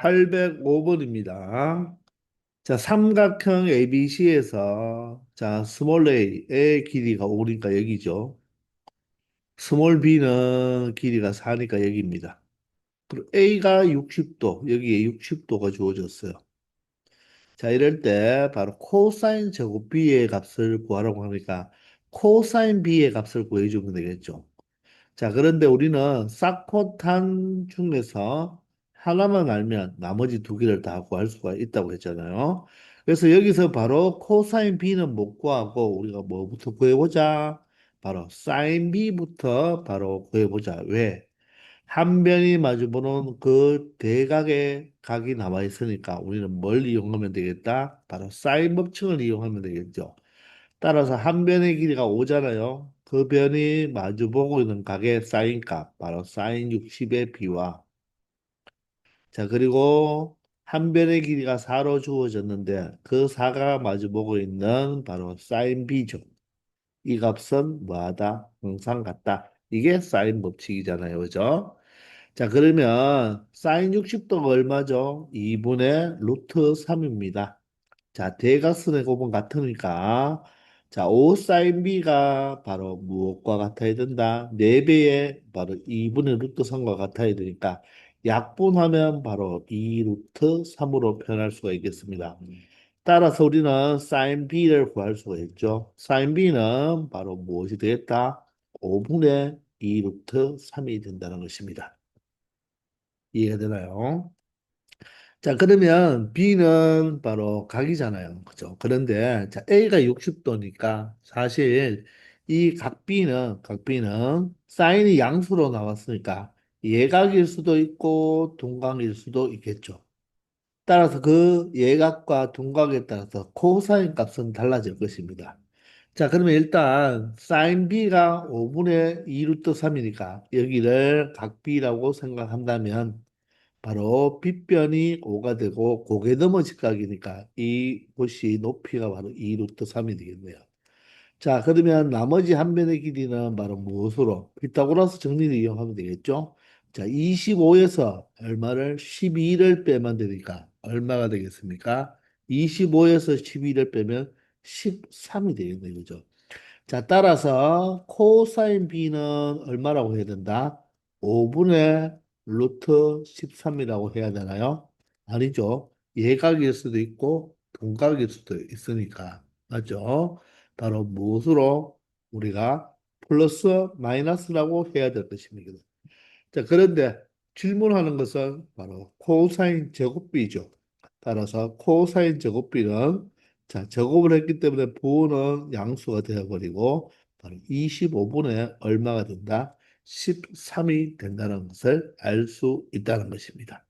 805번입니다. 자, 삼각형 ABC에서 자, 스몰 a의 길이가 5니까 여기죠. 스몰 b는 길이가 4니까 여기입니다. 그리고 a가 60도, 여기에 60도가 주어졌어요. 자, 이럴 때 바로 코사인 제곱 b의 값을 구하라고 하니까 코사인 b의 값을 구해주면 되겠죠. 자, 그런데 우리는 쌍코탄 중에서 하나만 알면 나머지 두 개를 다 구할 수가 있다고 했잖아요. 그래서 여기서 바로 코사인 B는 못 구하고 우리가 뭐부터 구해보자? 바로 사인 B부터 바로 구해보자. 왜? 한 변이 마주보는 그 대각의 각이 남아 있으니까 우리는 뭘 이용하면 되겠다? 바로 사인 법칙을 이용하면 되겠죠. 따라서 한 변의 길이가 5잖아요. 그 변이 마주보고 있는 각의 사인 값, 바로 사인 60의 b와 자, 그리고 한 변의 길이가 4로 주어졌는데 그 4가 마주보고 있는 바로 사인 b죠. 이 값은 뭐하다? 항상 같다. 이게 사인 법칙이잖아요. 그죠? 자, 그러면 사인 60도가 얼마죠? 2분의 루트 3입니다. 자, 대각선의 곱은 같으니까 자, 5 사인 B가 바로 무엇과 같아야 된다? 4배의 바로 2분의 루트 3과 같아야 되니까 약분하면 바로 2 루트 3으로 표현할 수가 있겠습니다. 따라서 우리는 사인 B를 구할 수가 있죠. 사인 B는 바로 무엇이 되겠다? 5분의 2 루트 3이 된다는 것입니다. 이해가 되나요? 자, 그러면 B는 바로 각이잖아요. 그죠? 그런데, 자, A가 60도니까 사실 이 각 B는 사인이 양수로 나왔으니까 예각일 수도 있고 동각일 수도 있겠죠. 따라서 그 예각과 동각에 따라서 코사인 값은 달라질 것입니다. 자, 그러면 일단 사인 B가 5분의 2 루트 3이니까 여기를 각 B라고 생각한다면 바로 빗변이 5가 되고 고개 넘어 직각이니까 이 곳이 높이가 바로 2 루트 3이 되겠네요. 자, 그러면 나머지 한 변의 길이는 바로 무엇으로? 피타고라스 정리를 이용하면 되겠죠? 자, 25에서 얼마를? 12를 빼면 되니까 얼마가 되겠습니까? 25에서 12를 빼면 13이 되겠네요. 그죠? 자, 따라서 코사인 B는 얼마라고 해야 된다? 5분의 루트 13이라고 해야 되나요? 아니죠. 예각일 수도 있고 동각일 수도 있으니까. 맞죠? 바로 무엇으로 우리가 플러스 마이너스라고 해야 될 것입니다. 자, 그런데 질문하는 것은 바로 코사인 제곱비죠. 따라서 코사인 제곱비는 자, 제곱을 했기 때문에 부호는 양수가 되어버리고 바로 25분의 얼마가 된다? 13이 된다는 것을 알 수 있다는 것입니다.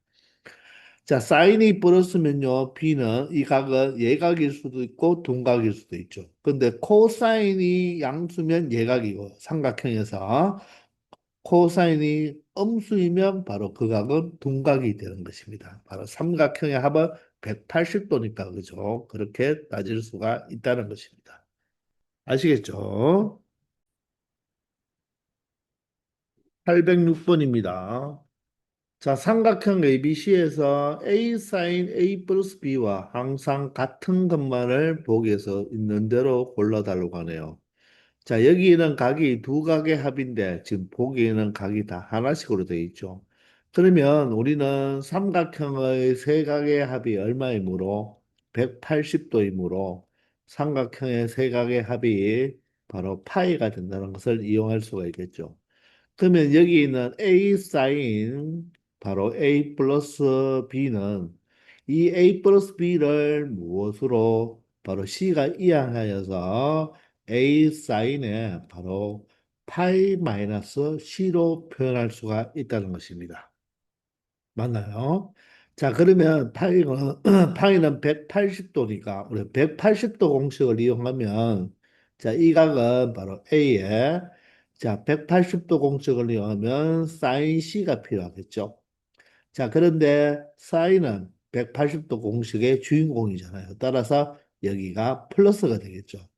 자, 사인이 플러스면요, B는 이 각은 예각일 수도 있고 동각일 수도 있죠. 근데 코사인이 양수면 예각이고 삼각형에서 코사인이 음수이면 바로 그 각은 동각이 되는 것입니다. 바로 삼각형의 합은 180도니까 그죠? 그렇게 따질 수가 있다는 것입니다. 아시겠죠? 806번입니다. 자, 삼각형 ABC에서 A 사인 A 플러스 B와 항상 같은 것만을 보기에서 있는 대로 골라달라고 하네요. 자, 여기는 각이 두 각의 합인데 지금 보기에는 각이 다 하나씩으로 되어 있죠. 그러면 우리는 삼각형의 세 각의 합이 얼마이므로 180도이므로 삼각형의 세 각의 합이 바로 파이가 된다는 것을 이용할 수가 있겠죠. 그러면 여기 있는 A 사인 바로 A 플러스 B는 이 A 플러스 B를 무엇으로 바로 C가 이항하여서 A 사인에 바로 파이 마이너스 C로 표현할 수가 있다는 것입니다. 맞나요? 자, 그러면 파이는, 파이는 180도니까 우리 180도 공식을 이용하면 자, 이 각은 바로 A에 자, 180도 공식을 이용하면 사인 C가 필요하겠죠. 자, 그런데 사인은 180도 공식의 주인공이잖아요. 따라서 여기가 플러스가 되겠죠.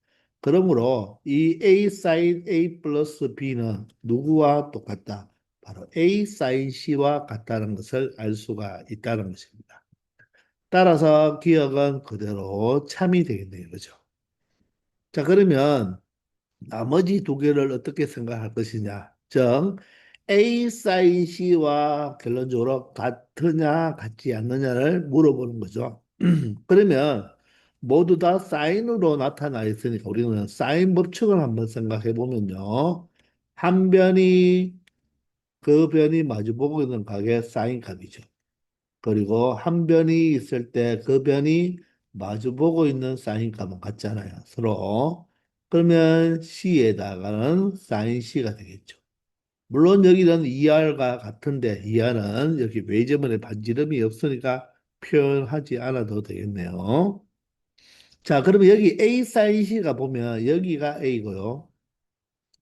그러므로 이 A 사인 A 플러스 B는 누구와 똑같다? 바로 A 사인 C와 같다는 것을 알 수가 있다는 것입니다. 따라서 기억은 그대로 참이 되겠네요. 그죠? 자, 그러면 나머지 두 개를 어떻게 생각할 것이냐? 즉, A 사인 C와 결론적으로 같으냐, 같지 않느냐를 물어보는 거죠. 그러면 모두 다 사인으로 나타나 있으니까 우리는 사인 법칙을 한번 생각해 보면요. 한 변이 그 변이 마주보고 있는 각의 사인 값이죠. 그리고 한 변이 있을 때 그 변이 마주보고 있는 사인 값은 같잖아요. 서로. 그러면 C에다가는 사인 C가 되겠죠. 물론 여기는 ER과 같은데 ER은 여기 외접원의 반지름이 없으니까 표현하지 않아도 되겠네요. 자, 그러면 여기 A 사인 C가 보면 여기가 A고요.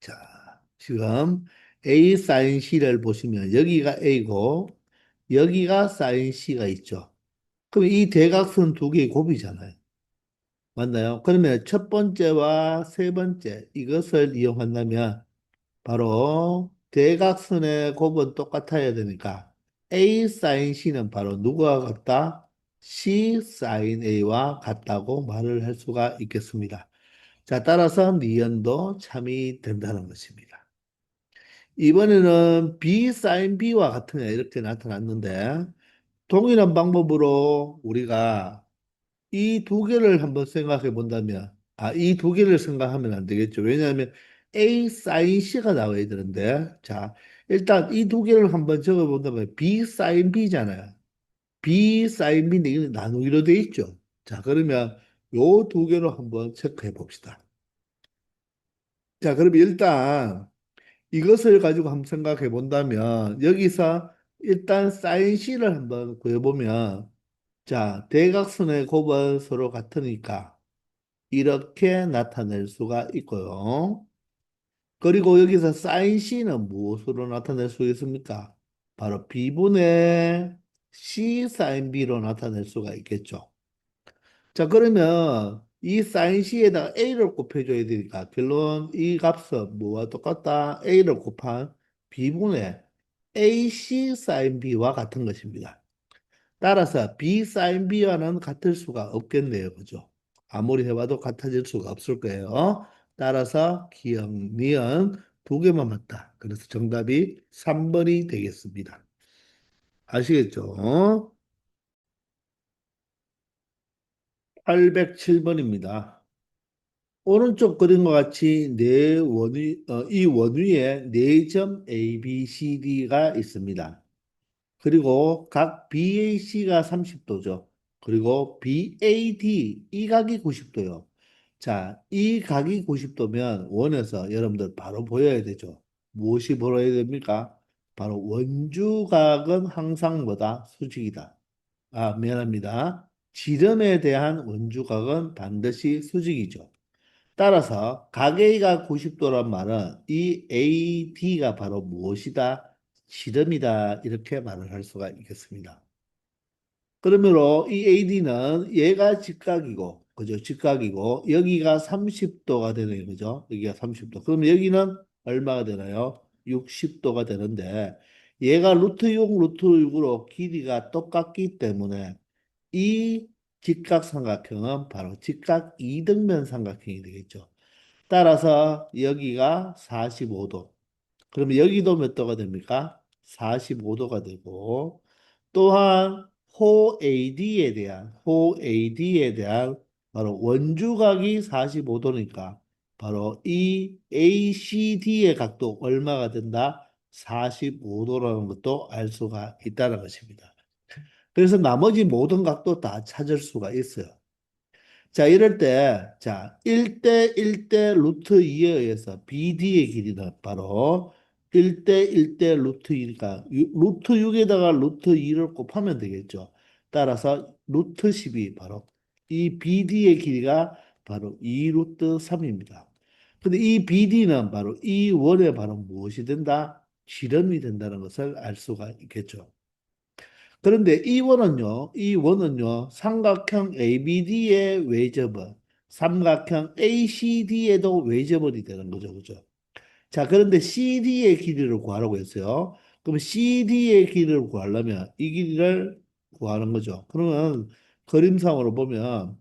자, 지금 A 사인 C를 보시면 여기가 A고 여기가 사인 C가 있죠. 그럼 이 대각선 두 개의 곱이잖아요. 맞나요? 그러면 첫 번째와 세 번째 이것을 이용한다면 바로 대각선의 곱은 똑같아야 되니까 A 사인 C는 바로 누구와 같다? C 사인 A와 같다고 말을 할 수가 있겠습니다. 자, 따라서 니은도 참이 된다는 것입니다. 이번에는 B 사인 B와 같으냐 이렇게 나타났는데 동일한 방법으로 우리가 이 두 개를 한번 생각해 본다면, 이 두 개를 생각하면 안 되겠죠. 왜냐하면 A 사인 C가 나와야 되는데, 자, 일단 이 두 개를 한번 적어 본다면 B 사인 B잖아요. B 사인 B인데 이건 나누기로 돼 있죠. 자, 그러면 요 두 개로 한번 체크해 봅시다. 자, 그럼 일단 이것을 가지고 한번 생각해 본다면, 여기서 일단 사인 C를 한번 구해보면, 자, 대각선의 곱은 서로 같으니까, 이렇게 나타낼 수가 있고요. 그리고 여기서 사인 C는 무엇으로 나타낼 수 있습니까? 바로 B분의 C 사인 B로 나타낼 수가 있겠죠. 자, 그러면 이 사인 C에다가 A를 곱해줘야 되니까 결론 이 값은 뭐와 똑같다? A를 곱한 B분의 AC 사인 B와 같은 것입니다. 따라서 B 사인 B와는 같을 수가 없겠네요. 그죠? 아무리 해봐도 같아질 수가 없을 거예요. 따라서 기억, 니은 두 개만 맞다. 그래서 정답이 3번이 되겠습니다. 아시겠죠? 807번입니다. 오른쪽 그림과 같이 이 원위에 네 점 A, B, C, D가 있습니다. 그리고 각 BAC가 30도죠. 그리고 BAD 이 각이 90도요. 자, 이 각이 90도면 원에서 여러분들 바로 보여야 되죠. 무엇이 보여야 됩니까? 바로 원주각은 항상 뭐다? 수직이다. 미안합니다. 지름에 대한 원주각은 반드시 수직이죠. 따라서 각 A가 90도란 말은 이 AD가 바로 무엇이다? 지름이다. 이렇게 말을 할 수가 있겠습니다. 그러므로 이 AD는 얘가 직각이고, 그죠? 직각이고, 여기가 30도가 되는 거죠? 여기가 30도. 그럼 여기는 얼마가 되나요? 60도가 되는데, 얘가 루트 6, 루트 6으로 길이가 똑같기 때문에 이 직각삼각형은 바로 직각 이등변 삼각형이 되겠죠. 따라서 여기가 45도. 그러면 여기도 몇 도가 됩니까? 45도가 되고 또한 호 AD에 대한 바로 원주각이 45도니까 바로 이 ACD의 각도 얼마가 된다? 45도라는 것도 알 수가 있다는 것입니다. 그래서 나머지 모든 각도 다 찾을 수가 있어요. 자, 이럴 때, 자, 1대 1대 루트 2에 의해서 BD의 길이는 바로 1대 1대 루트 2니까 루트 6에다가 루트 2를 곱하면 되겠죠. 따라서 루트 10이 바로 이 BD의 길이가 바로 2 루트 3입니다. 근데 이 BD는 바로 이 원의 바로 무엇이 된다? 지름이 된다는 것을 알 수가 있겠죠. 그런데 이 원은요, 삼각형 ABD의 외접은 삼각형 ACD에도 외접원이 되는 거죠. 그죠? 자, 그런데 CD의 길이를 구하라고 했어요. 그럼 CD의 길이를 구하려면 이 길이를 구하는 거죠. 그러면 그림상으로 보면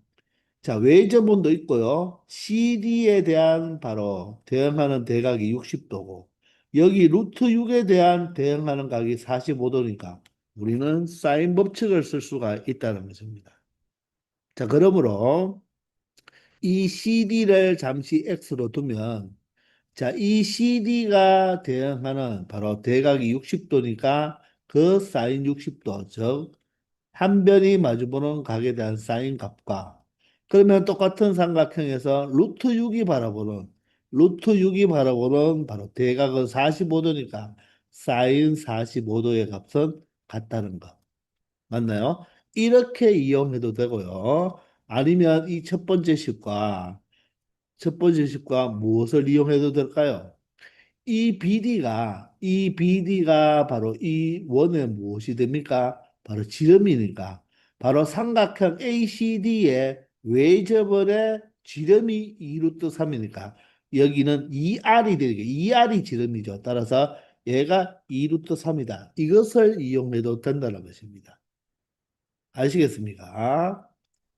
자, 외접원도 있고요. CD에 대한 바로 대응하는 대각이 60도고 여기 루트 6에 대한 대응하는 각이 45도니까 우리는 사인 법칙을 쓸 수가 있다는 것입니다. 자, 그러므로 이 CD를 잠시 X로 두면 자, 이 CD가 대응하는 바로 대각이 60도니까 그 사인 60도, 즉 한 변이 마주보는 각에 대한 사인 값과 그러면 똑같은 삼각형에서 루트 6이 바라보는 바로 대각은 45도니까 사인 45도의 값은 같다는 거. 맞나요? 이렇게 이용해도 되고요. 아니면 이 첫 번째 식과 무엇을 이용해도 될까요? 이 BD가 바로 이 원의 무엇이 됩니까? 바로 지름이니까. 바로 삼각형 ACD의 외접원의 지름이 2루트 3이니까 여기는 2R이 되니까 2R이 지름이죠. 따라서 얘가 2루트 3이다. 이것을 이용해도 된다는 것입니다. 아시겠습니까?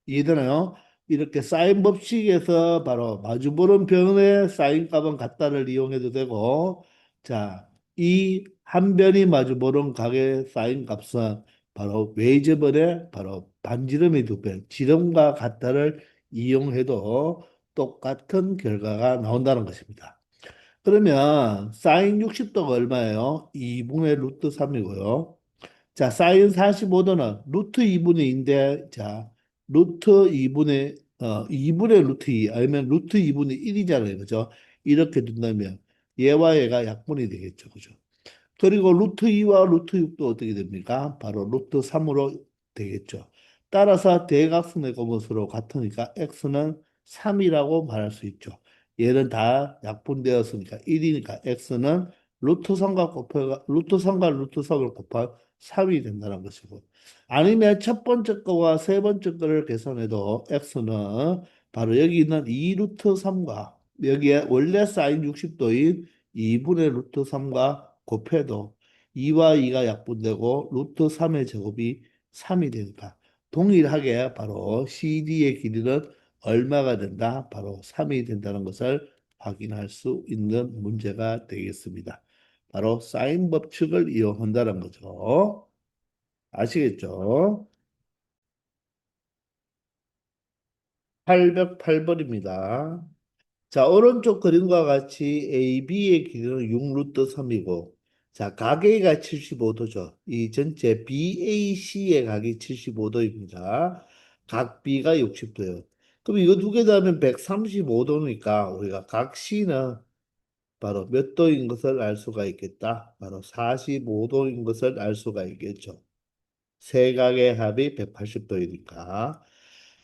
이해되나요? 이렇게 사인 법칙에서 바로 마주보는 변의 사인 값은 같다를 이용해도 되고, 자, 이 한 변이 마주보는 각의 사인 값은 바로 웨이저번의 바로 반지름의 두 배, 지름과 같다를 이용해도 똑같은 결과가 나온다는 것입니다. 그러면 사인 60도가 얼마예요? 2분의 루트 3이고요. 자, 사인 45도는 루트 2분의 2인데, 자, 루트 2분의 루트 2, 아니면 루트 2분의 1이잖아요. 그죠? 이렇게 둔다면 얘와 얘가 약분이 되겠죠. 그죠? 그리고 루트 2와 루트 6도 어떻게 됩니까? 바로 루트 3으로 되겠죠. 따라서 대각선의 거뭇으로 같으니까 x는 3이라고 말할 수 있죠. 얘는 다 약분되었으니까 1이니까 x는 루트 3과 루트 3을 곱한 3이 된다는 것이고 아니면 첫 번째 거와 세 번째 거를 계산해도 x는 바로 여기 있는 2 루트 3과 여기에 원래 사인 60도인 2분의 루트 3과 곱해도 2와 2가 약분되고 루트 3의 제곱이 3이 되니까 동일하게 바로 CD의 길이는 얼마가 된다? 바로 3이 된다는 것을 확인할 수 있는 문제가 되겠습니다. 바로 사인 법칙을 이용한다는 거죠. 아시겠죠? 808번입니다. 자, 오른쪽 그림과 같이 AB의 길이는 6루트 3이고, 자, 각의가 75도죠. 이 전체 BAC의 각이 75도입니다. 각 B가 60도예요. 그럼 이거 두 개 더하면 135도니까 우리가 각 C는 바로 몇 도인 것을 알 수가 있겠다. 바로 45도인 것을 알 수가 있겠죠. 세 각의 합이 180도이니까.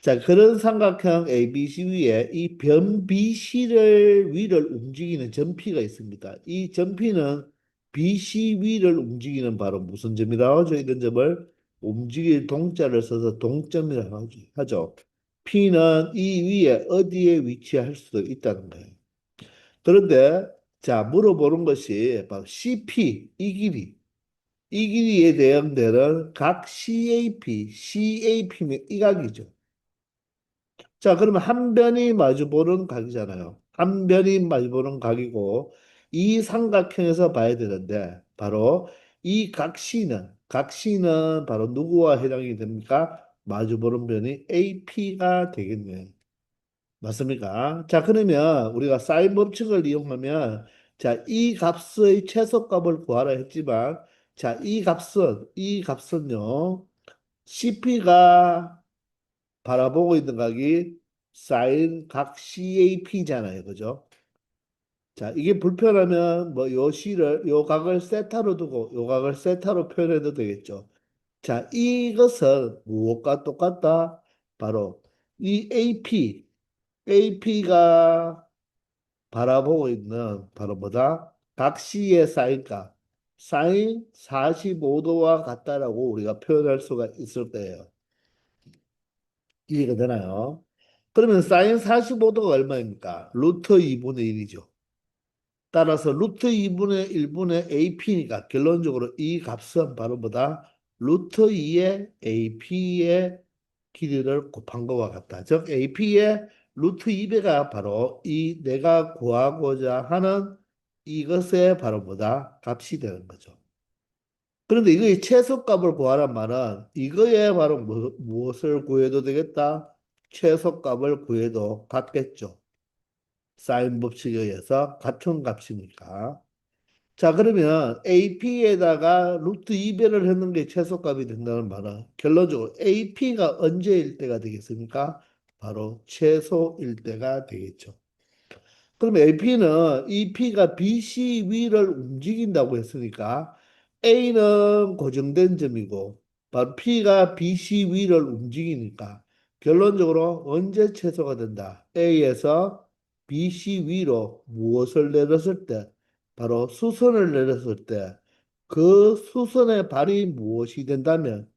자, 그런 삼각형 ABC 위에 이 변 BC를 위를 움직이는 점피가 있습니다. 이 점피는 BC 위를 움직이는 바로 무슨 점이라고 하죠? 이런 점을 움직일 동자를 써서 동점이라고 하죠. P는 이 위에 어디에 위치할 수도 있다는 거예요. 그런데 자, 물어보는 것이 바로 CP, 이 길이에 대응되는 각 CAP면 이 각이죠. 자, 그러면 한 변이 마주보는 각이잖아요. 한 변이 마주보는 각이고 이 삼각형에서 봐야 되는데 바로 이 각 C는 바로 누구와 해당이 됩니까? 마주보는 변이 AP가 되겠네요. 맞습니까? 자, 그러면 우리가 사인 법칙을 이용하면 자, 이 값의 최소값을 구하라 했지만 자, 이 값은요. CP가 바라보고 있는 각이 사인 각 CAP잖아요. 그죠? 자, 이게 불편하면 뭐 요 각을 세타로 두고 요 각을 세타로 표현해도 되겠죠. 자, 이것은 무엇과 똑같다? 바로 이 AP가 바라보고 있는 바로 뭐다? 각 C의 사인값, 사인 45도와 같다라고 우리가 표현할 수가 있을 때예요. 이해가 되나요? 그러면 사인 45도가 얼마입니까? 루트 2분의 1이죠. 따라서 루트 2분의 1분의 AP니까 결론적으로 이 값은 바로 뭐다? 루트 2의 AP의 길이를 곱한 것과 같다. 즉 AP의 루트 2배가 바로 이 내가 구하고자 하는 이것의 바로 뭐다? 값이 되는 거죠. 그런데 이거의 최소값을 구하란 말은 이거에 바로 무엇을 구해도 되겠다? 최소값을 구해도 같겠죠. 사인 법칙에 의해서 같은 값이니까. 자, 그러면 AP에다가 루트 2배를 했는 게 최소값이 된다는 말은 결론적으로 AP가 언제일 때가 되겠습니까? 바로 최소일 때가 되겠죠. 그럼 AP는 이 P가 BC 위를 움직인다고 했으니까 A는 고정된 점이고 바로 P가 BC 위를 움직이니까 결론적으로 언제 최소가 된다? A에서 BC 위로 무엇을 내렸을 때 바로 수선을 내렸을 때 그 수선의 발이 무엇이 된다면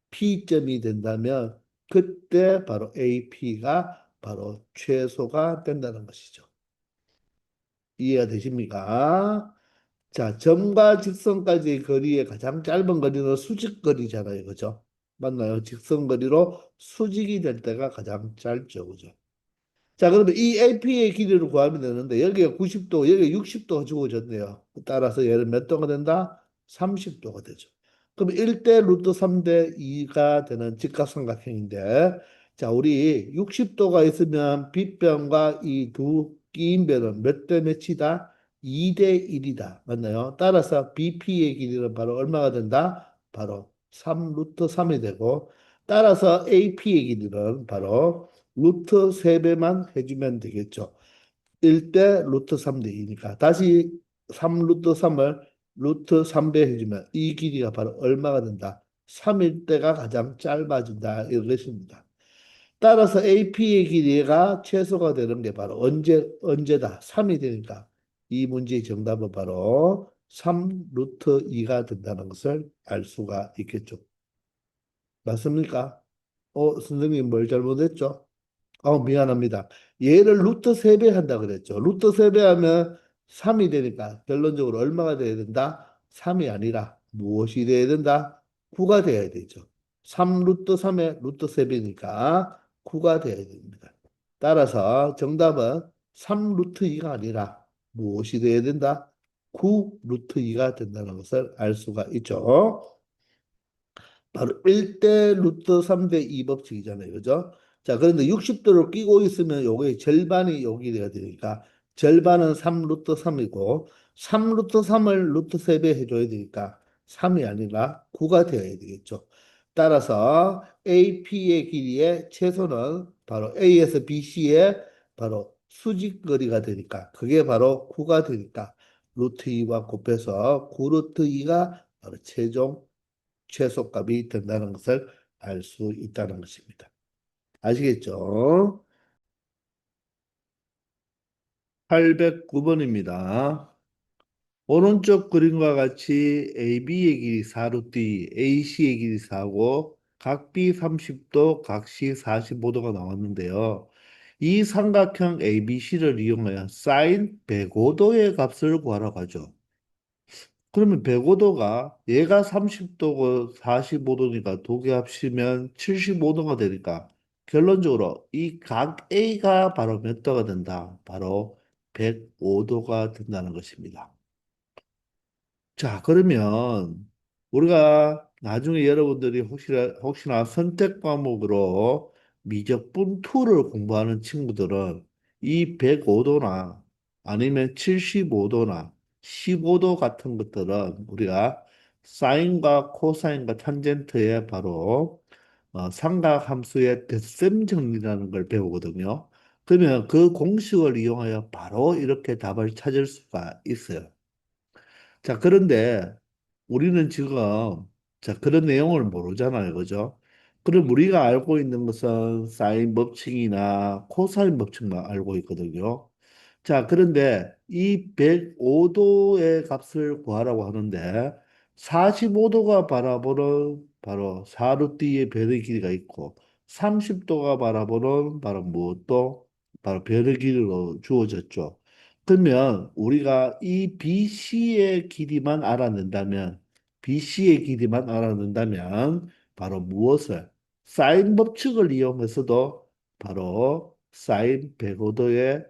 P점이 된다면 그때 바로 AP가 바로 최소가 된다는 것이죠. 이해가 되십니까? 자, 점과 직선까지의 거리의 가장 짧은 거리는 수직거리잖아요. 그죠? 맞나요? 직선거리로 수직이 될 때가 가장 짧죠. 그죠? 자, 그러면 이 AP의 길이를 구하면 되는데 여기가 90도, 여기가 60도가 주어졌네요. 따라서 얘는 몇 도가 된다? 30도가 되죠. 그럼 1대 루트 3대 2가 되는 직각삼각형인데 자, 우리 60도가 있으면 빗변과 이 두 끼인 변은 몇 대 몇이다? 2대 1이다. 맞나요? 따라서 BP의 길이는 바로 얼마가 된다? 바로 3 루트 3이 되고 따라서 AP의 길이는 바로 루트 3배만 해주면 되겠죠. 1대 루트 3대 2니까 다시 3 루트 3을 루트 3배 해주면 이 길이가 바로 얼마가 된다? 3일 때가 가장 짧아진다 이것입니다. 따라서 AP의 길이가 최소가 되는 게 바로 언제다? 3이 되니까 이 문제의 정답은 바로 3 루트 2가 된다는 것을 알 수가 있겠죠. 맞습니까? 선생님 뭘 잘못했죠? 미안합니다. 얘를 루트 3배 한다 그랬죠. 루트 3배 하면 3이 되니까 결론적으로 얼마가 돼야 된다? 3이 아니라 무엇이 돼야 된다? 9가 돼야 되죠. 3 루트 3의 루트 3배니까 9가 돼야 됩니다. 따라서 정답은 3 루트 2가 아니라 무엇이 돼야 된다? 9 루트 2가 된다는 것을 알 수가 있죠. 바로 1대 루트 3대 2 법칙이잖아요. 그죠? 자, 그런데 60도를 끼고 있으면 요게 절반이 여기 돼야 되니까 절반은 3 루트 3이고 3 루트 3을 루트 3배 해줘야 되니까 3이 아니라 9가 되어야 되겠죠. 따라서 AP의 길이의 최소는 바로 A에서 BC의 바로 수직거리가 되니까 그게 바로 9가 되니까 루트 2와 곱해서 9 루트 2가 바로 최종 최소값이 된다는 것을 알 수 있다는 것입니다. 아시겠죠? 809번입니다. 오른쪽 그림과 같이 AB의 길이 4루트 AC의 길이 4고 각B 30도, 각C 45도가 나왔는데요. 이 삼각형 ABC를 이용하여 사인 105도의 값을 구하라고 하죠. 그러면 105도가 얘가 30도고 45도니까 두 개 합치면 75도가 되니까 결론적으로 이 각 A가 바로 몇 도가 된다? 바로 105도가 된다는 것입니다. 자, 그러면 우리가 나중에 여러분들이 혹시나 선택 과목으로 미적분 2를 공부하는 친구들은 이 105도나 아니면 75도나 15도 같은 것들은 우리가 사인과 코사인과 탄젠트의 바로 삼각함수의 덧셈 정리라는 걸 배우거든요. 그러면 그 공식을 이용하여 바로 이렇게 답을 찾을 수가 있어요. 자, 그런데 우리는 지금 자, 그런 내용을 모르잖아요. 그죠? 그럼 우리가 알고 있는 것은 사인 법칙이나 코사인 법칙만 알고 있거든요. 자, 그런데 이 105도의 값을 구하라고 하는데 45도가 바라보는 바로 4루트의 변의 길이가 있고 30도가 바라보는 바로 무엇도 바로 변의 길이로 주어졌죠. 그러면 우리가 이 BC의 길이만 알아낸다면, BC의 길이만 알아낸다면, 바로 무엇을? 사인 법칙을 이용해서도 바로 사인 105도의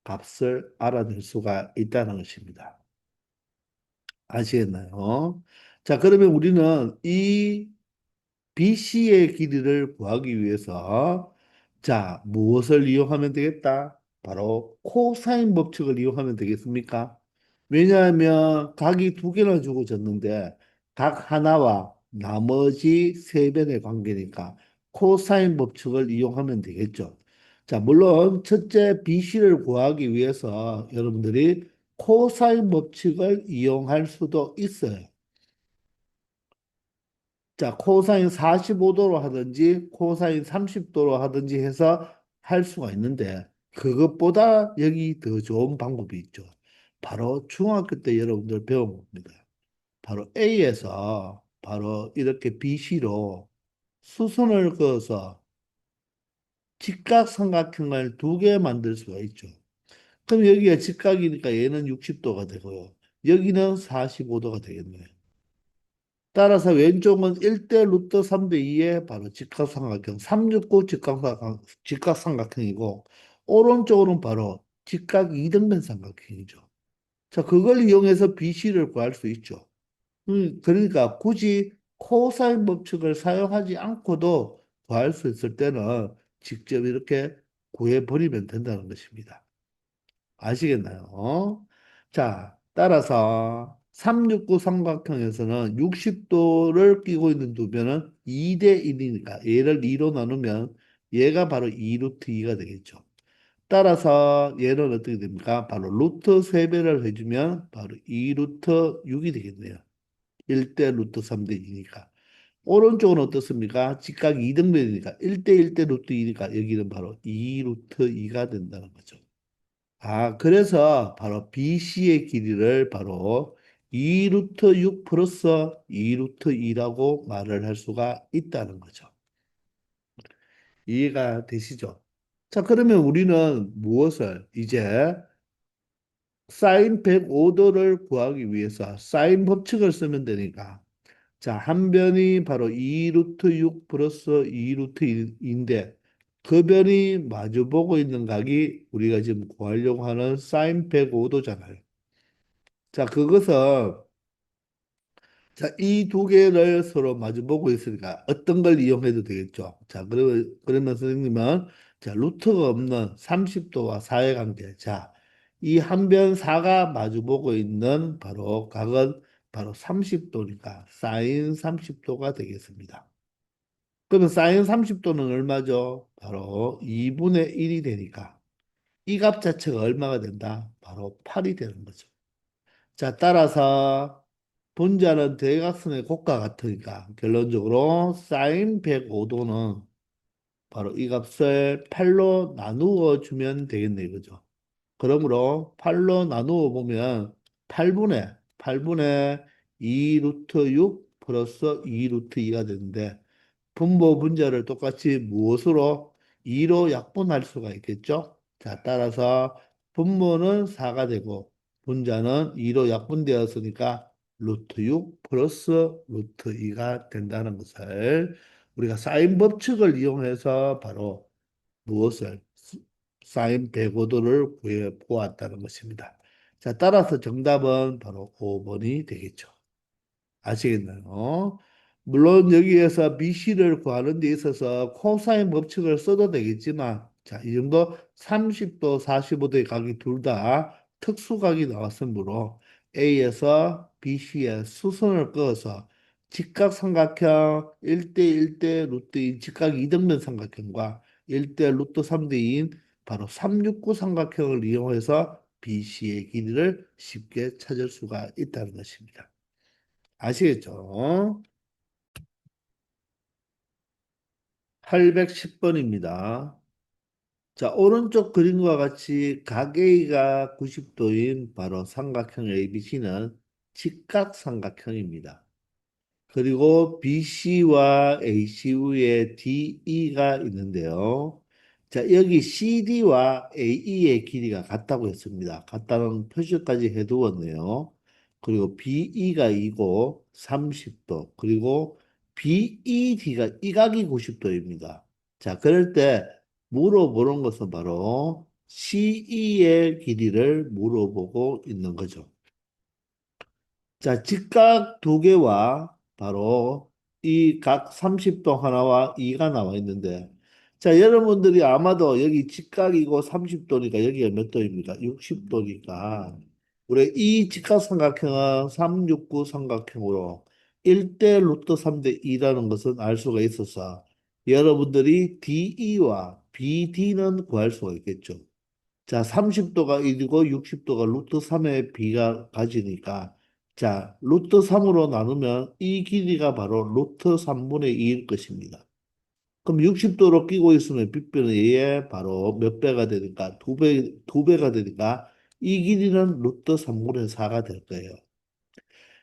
값을 알아낼 수가 있다는 것입니다. 아시겠나요? 자, 그러면 우리는 이 BC의 길이를 구하기 위해서 자, 무엇을 이용하면 되겠다? 바로 코사인 법칙을 이용하면 되겠습니까? 왜냐하면 각이 두 개나 주어졌는데 각 하나와 나머지 세 변의 관계니까 코사인 법칙을 이용하면 되겠죠. 자, 물론 첫째 BC를 구하기 위해서 여러분들이 코사인 법칙을 이용할 수도 있어요. 자, 코사인 45도로 하든지 코사인 30도로 하든지 해서 할 수가 있는데 그것보다 여기 더 좋은 방법이 있죠. 바로 중학교 때 여러분들 배운 겁니다. 바로 A에서 바로 이렇게 BC로 수선을 그어서 직각삼각형을 두 개 만들 수가 있죠. 그럼 여기가 직각이니까 얘는 60도가 되고요. 여기는 45도가 되겠네요. 따라서 왼쪽은 1대 루트 3대 2의 바로 직각삼각형, 369 직각삼각형이고, 오른쪽은 바로 직각 이등변 삼각형이죠. 자, 그걸 이용해서 BC를 구할 수 있죠. 그러니까 굳이 코사인 법칙을 사용하지 않고도 구할 수 있을 때는 직접 이렇게 구해버리면 된다는 것입니다. 아시겠나요? 자, 따라서 369 삼각형에서는 60도를 끼고 있는 두 변은 2대 1이니까 얘를 2로 나누면 얘가 바로 2 루트 2가 되겠죠. 따라서 얘는 어떻게 됩니까? 바로 루트 3배를 해주면 바로 2 루트 6이 되겠네요. 1대 루트 3대 2니까. 오른쪽은 어떻습니까? 직각 2등변이니까 1대 1대 루트 2니까 여기는 바로 2 루트 2가 된다는 거죠. 아, 그래서 바로 BC의 길이를 바로 2 루트 6 플러스 2 루트 2라고 말을 할 수가 있다는 거죠. 이해가 되시죠? 자, 그러면 우리는 무엇을 이제 사인 105도를 구하기 위해서 사인 법칙을 쓰면 되니까 자, 한 변이 바로 2 루트 6 플러스 2 루트 2인데 그 변이 마주보고 있는 각이 우리가 지금 구하려고 하는 사인 105도잖아요. 자, 그것은 자, 이 두 개를 서로 마주보고 있으니까 어떤 걸 이용해도 되겠죠. 자, 그러면 선생님은 자, 루트가 없는 30도와 4의 관계. 자, 이 한 변 4가 마주보고 있는 바로 각은 바로 30도니까 사인 30도가 되겠습니다. 그러면 사인 30도는 얼마죠? 바로 2분의 1이 되니까 이 값 자체가 얼마가 된다? 바로 8이 되는 거죠. 자, 따라서 분자는 대각선의 곱과 같으니까 결론적으로 사인 105도는 바로 이 값을 8로 나누어 주면 되겠네 이거죠. 그러므로 8로 나누어 보면 8분의 2 루트 6 플러스 2 루트 2가 되는데 분모 분자를 똑같이 무엇으로 2로 약분할 수가 있겠죠? 자, 따라서 분모는 4가 되고 분자는 2로 약분되었으니까 루트 6 플러스 루트 2가 된다는 것을 우리가 사인 법칙을 이용해서 바로 무엇을 사인 105도를 구해 보았다는 것입니다. 자, 따라서 정답은 바로 5번이 되겠죠. 아시겠나요? 물론 여기에서 BC를 구하는 데 있어서 코사인 법칙을 써도 되겠지만 자, 이 정도 30도, 45도의 각이 둘 다 특수각이 나왔으므로 A에서 BC에 수선을 그어서 직각삼각형 1대 1대 루트 2 직각 이등변 삼각형과 1대 루트 3대인 바로 369 삼각형을 이용해서 BC의 길이를 쉽게 찾을 수가 있다는 것입니다. 아시겠죠? 810번입니다. 자, 오른쪽 그림과 같이 각 A가 90도인 바로 삼각형 ABC는 직각삼각형입니다. 그리고 BC와 AC 위에 DE가 있는데요. 자, 여기 CD와 AE의 길이가 같다고 했습니다. 같다는 표시까지 해두었네요. 그리고 BE가 2고 30도, 그리고 BED가 이 각이 90도입니다. 자, 그럴 때 물어보는 것은 바로 CE의 길이를 물어보고 있는 거죠. 자, 직각 두 개와 바로 이 각 30도 하나와 2가 나와 있는데, 자, 여러분들이 아마도 여기 직각이고 30도니까 여기가 몇 도입니까? 60도니까. 우리 이 직각삼각형은 369 삼각형으로 1대 루트 3대 2라는 것은 알 수가 있어서 여러분들이 DE와 BD는 구할 수가 있겠죠. 자, 30도가 1이고 60도가 루트 3의 비가 가지니까 자, 루트 3으로 나누면 이 길이가 바로 루트 3분의 2일 것입니다. 그럼 60도로 끼고 있으면 빗변의 얘 바로 몇 배가 되니까 두 배가 되니까 이 길이는 루트 3분의 4가 될 거예요.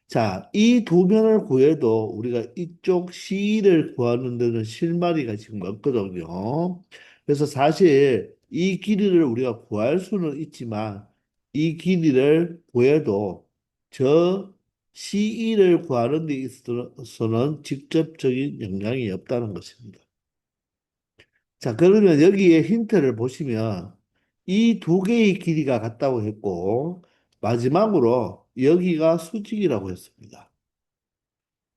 자, 이 두 면을 구해도 우리가 이쪽 C를 구하는 데는 실마리가 지금 없거든요. 그래서 사실 이 길이를 우리가 구할 수는 있지만 이 길이를 구해도 저 C를 구하는 데 있어서는 직접적인 영향이 없다는 것입니다. 자, 그러면 여기에 힌트를 보시면 이 두 개의 길이가 같다고 했고 마지막으로 여기가 수직이라고 했습니다.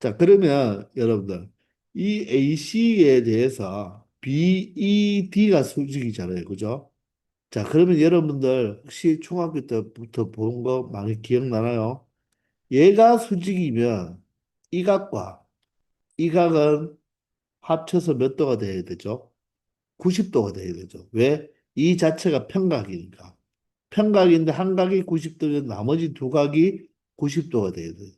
자, 그러면 여러분들 이 AC에 대해서 BED가 수직이잖아요. 그죠? 자, 그러면 여러분들 혹시 중학교 때부터 본 거 많이 기억나나요? 얘가 수직이면 이 각과 이 각은 합쳐서 몇 도가 돼야 되죠? 90도가 돼야 되죠. 왜? 이 자체가 평각이니까. 평각인데 한 각이 90도면 나머지 두 각이 90도가 돼야 돼요.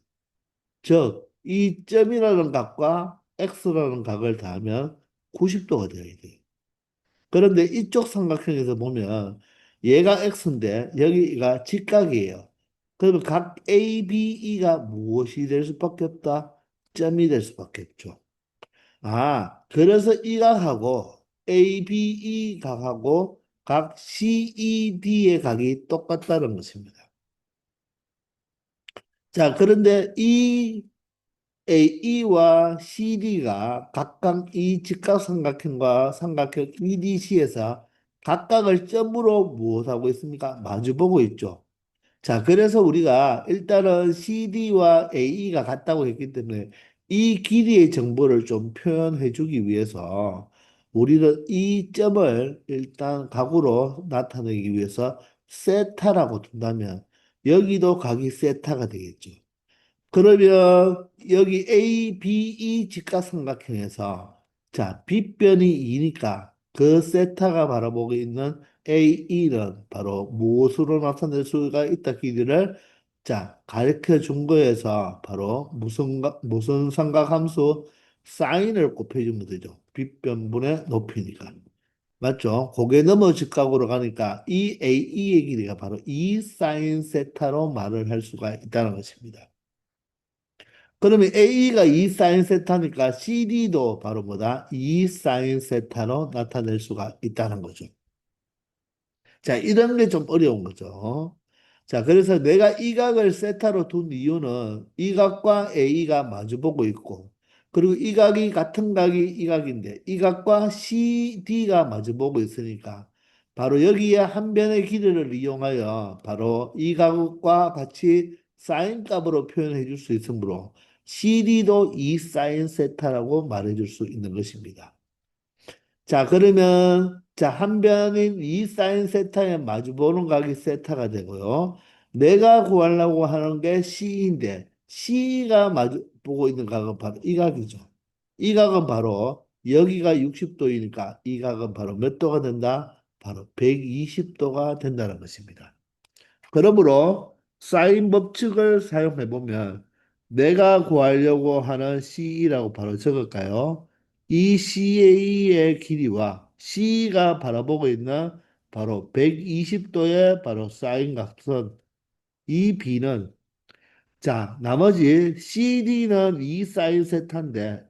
즉, 이 점이라는 각과 x라는 각을 더하면 90도가 되어야 돼요. 그런데 이쪽 삼각형에서 보면 얘가 x인데 여기가 직각이에요. 그러면 각 ABE가 무엇이 될 수밖에 없다? 점이 될 수밖에 없죠. 아, 그래서 이 각하고 ABE 각하고 각 CED의 각이 똑같다는 것입니다. 자, 그런데 이 AE와 CD가 각각 이 직각삼각형과 삼각형 EDC에서 각각을 점으로 무엇하고 있습니까? 마주보고 있죠. 자, 그래서 우리가 일단은 CD와 AE가 같다고 했기 때문에 이 길이의 정보를 좀 표현해 주기 위해서 우리는 이 점을 일단 각으로 나타내기 위해서 세타라고 둔다면 여기도 각이 세타가 되겠죠. 그러면 여기 A, B, E 직각삼각형에서 자, 빗변이 2니까 그 세타가 바라보고 있는 A, E는 바로 무엇으로 나타낼 수가 있다 길이를 자, 가르쳐 준 거에서 바로 무슨 삼각함수 사인을 곱해주면 되죠. 빗변분의 높이니까. 맞죠? 고개 넘어 직각으로 가니까 이 A, E의 길이가 바로 2 사인 세타로 말을 할 수가 있다는 것입니다. 그러면 A가 2 사인 세타니까 CD도 바로 뭐다? 2 사인 세타로 나타낼 수가 있다는 거죠. 자, 이런 게 좀 어려운 거죠. 자, 그래서 내가 이 각을 세타로 둔 이유는 이 각과 A가 마주보고 있고, 그리고 이 각이 같은 각이 이 각인데, 이 각과 CD가 마주보고 있으니까, 바로 여기에 한 변의 길이를 이용하여 바로 이 각과 같이 사인 값으로 표현해 줄 수 있으므로 CD도 이 사인 세타라고 말해 줄 수 있는 것입니다. 자, 그러면 자, 한 변인 이 사인 세타에 마주보는 각이 세타가 되고요. 내가 구하려고 하는 게 C인데 C가 마주 보고 있는 각은 바로 이 각이죠. 이 각은 바로 여기가 60도이니까 이 각은 바로 몇 도가 된다? 바로 120도가 된다는 것입니다. 그러므로 사인 법칙을 사용해 보면 내가 구하려고 하는 CE라고 바로 적을까요? 이 CA의 길이와 C가 바라보고 있는 바로 120도의 바로 사인 각선 이 B는 자, 나머지 CD는 2 사인 세타인데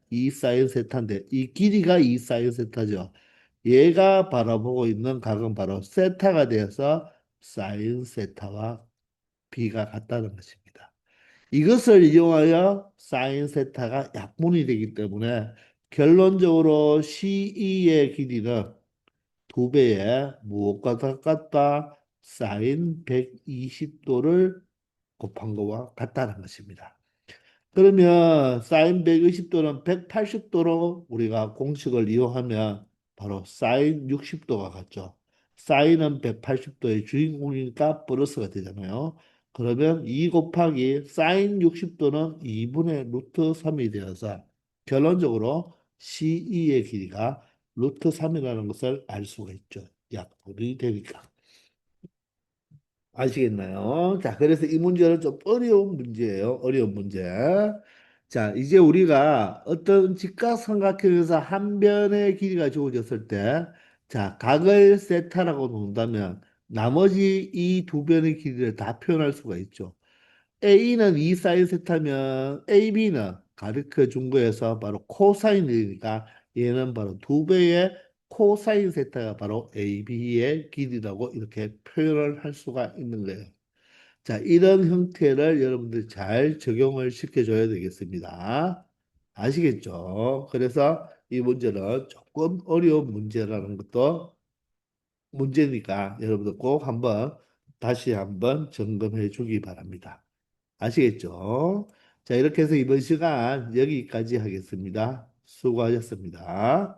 이 길이가 2 사인 세타죠. 얘가 바라보고 있는 각은 바로 세타가 되어서 사인 세타와 B가 같다는 것입니다. 이것을 이용하여 사인 세타가 약분이 되기 때문에 결론적으로 CE의 길이는 두 배의 무엇과 같다? 사인 120도를 곱한 것과 같다는 것입니다. 그러면 사인 120도는 180도로 우리가 공식을 이용하면 바로 사인 60도가 같죠. 사인은 180도의 주인공이니까 플러스가 되잖아요. 그러면 2 곱하기 사인 60도는 2분의 루트 3이 되어서 결론적으로 CE의 길이가 루트 3이라는 것을 알 수가 있죠. 약분이 되니까. 아시겠나요? 자, 그래서 이 문제는 좀 어려운 문제예요. 어려운 문제. 자, 이제 우리가 어떤 직각삼각형에서 한 변의 길이가 주어졌을 때, 자, 각을 세타라고 놓는다면 나머지 이 두 변의 길이를 다 표현할 수가 있죠. A는 2 사인 세타면 AB는 가르쳐 준 거에서 바로 코사인이니까 얘는 바로 두 배의 코사인 세타가 바로 AB의 길이라고 이렇게 표현을 할 수가 있는 거예요. 자, 이런 형태를 여러분들 잘 적용을 시켜줘야 되겠습니다. 아시겠죠? 그래서 이 문제는 조금 어려운 문제라는 것도 문제니까 여러분들 꼭 한번 다시 한번 점검해 주기 바랍니다. 아시겠죠? 자, 이렇게 해서 이번 시간 여기까지 하겠습니다. 수고하셨습니다.